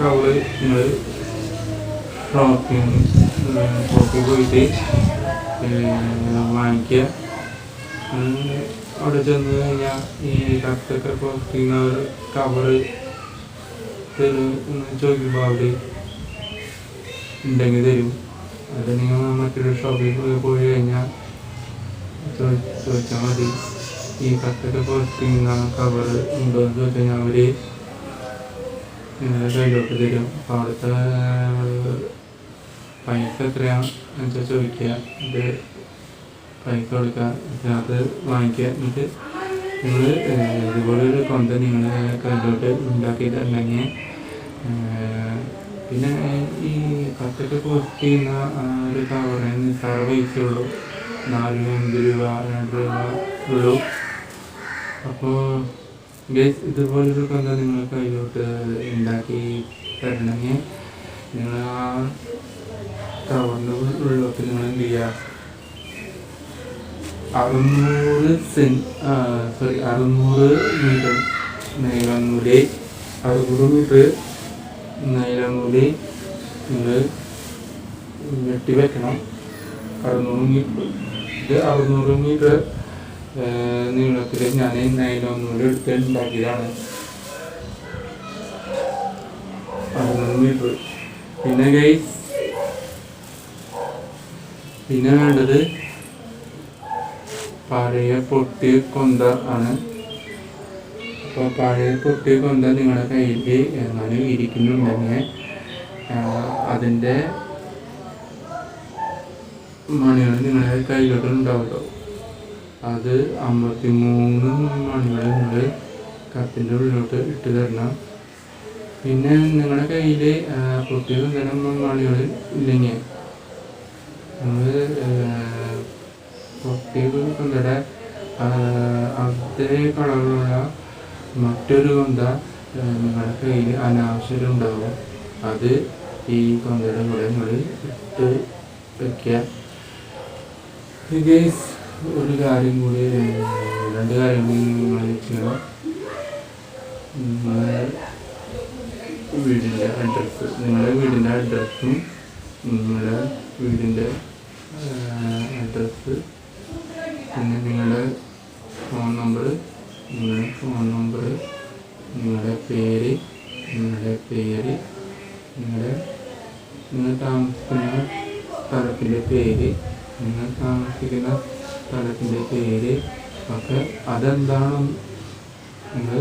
Cover നിങ്ങൾ ഷോപ്പിൽ പോയിട്ട് വാങ്ങിക്കുക. അവിടെ ചെന്ന് കഴിഞ്ഞാൽ ഈ കത്തൊക്കെ പോസ്റ്റിങ് കവറ് ചോദിക്കുമ്പോൾ അവർ ഉണ്ടെങ്കിൽ തരും. അത് നിങ്ങൾ മറ്റൊരു ഷോപ്പിൽ പോയി കഴിഞ്ഞാൽ ചോദിച്ചാൽ മതി ഈ കത്തൊക്കെ പോസ്റ്റിങ് കവർ ഉണ്ടോ എന്ന് ചോദിച്ചു കഴിഞ്ഞാൽ അവർ കയ്യിലോട്ട് തരും. അപ്പോൾ അവിടുത്തെ പൈസ എത്രയാണെന്ന് വെച്ചാൽ ചോദിക്കുക, ഇത് പൈസ കൊടുക്കുക, അത് വാങ്ങിക്കുക. എന്നിട്ട് നിങ്ങൾ ഇതുപോലൊരു കൊന്ത നിങ്ങൾ കയ്യിലോട്ട് ഉണ്ടാക്കിയിട്ടുണ്ടെങ്കിൽ പിന്നെ ഈ കത്തൊക്കെ പോസ്റ്റ് ചെയ്യുന്ന ഒരു കവറിന് നിസ്സാര പൈസയുള്ളൂ, 4-5 രൂപ 2 രൂപ ഉള്ളൂ. അപ്പോൾ ഇതുപോലൊരു കൊന്ത നിങ്ങൾ കയ്യിലോട്ട് ഉണ്ടാക്കി തരണമെങ്കിൽ നിങ്ങൾ ആ കവറിൻ്റെ ഉള്ളിലോട്ട് നിങ്ങൾ എന്ത് ചെയ്യുക, 600 മീറ്റർ നൈലോൺ നൂല്, 600 മീറ്റർ നൈലോൺ നൂല് നിങ്ങൾ വെട്ടി വെക്കണം. 600 മീറ്റർ, ഇത് 600 മീറ്റർ നീളത്തിൽ ഞാൻ നൈലോൺ നൂല് എടുത്ത് ഉണ്ടാക്കിയതാണ്. 600 മീറ്റർ. പിന്നെ ഗൈസ് പിന്നെ വേണ്ടത് പഴയ പൊട്ടിയ കൊന്ത ആണ്. അപ്പോൾ പഴയ പൊട്ടിയ കൊന്ത നിങ്ങളുടെ കയ്യിൽ എങ്ങനെ ഇരിക്കുന്നുണ്ടെങ്കിൽ അതിൻ്റെ മണികൾ നിങ്ങളുടെ കയ്യിലോട്ട് ഉണ്ടാവുമല്ലോ, അത് 53 മണികൾ നിങ്ങൾ കത്തിൻ്റെ ഉള്ളിലോട്ട് ഇട്ട് തരണം. പിന്നെ നിങ്ങളുടെ കയ്യിൽ പൊട്ടിയ കൊന്തരം മണികൾ ഇല്ലെങ്കിൽ നമ്മൾ പൊട്ടിയ കൊന്തയുടെ അതേ കളറുള്ള മറ്റൊരു കൊന്ത നിങ്ങളുടെ കയ്യിൽ അനാവശ്യം ഉണ്ടാവും, അത് ഈ കൊന്തയുടെ കൂടെ നിങ്ങൾ ഇട്ട് വയ്ക്കുക. ഗൈസ് ഒരു കാര്യം കൂടി, 2 കാര്യങ്ങൾ നിങ്ങൾ ചെയ്യണം. നിങ്ങളുടെ വീടിൻ്റെ അഡ്രസ്സ്, നിങ്ങളുടെ വീടിൻ്റെ അഡ്രസ്സും നിങ്ങളുടെ വീടിൻ്റെ അഡ്രസ്സ്, പിന്നെ നിങ്ങളുടെ ഫോൺ നമ്പർ, നിങ്ങളുടെ പേര്, നിങ്ങൾ താമസിക്കുന്ന സ്ഥലത്തിൻ്റെ പേര്, ഒക്കെ അതെന്താണോ നിങ്ങൾ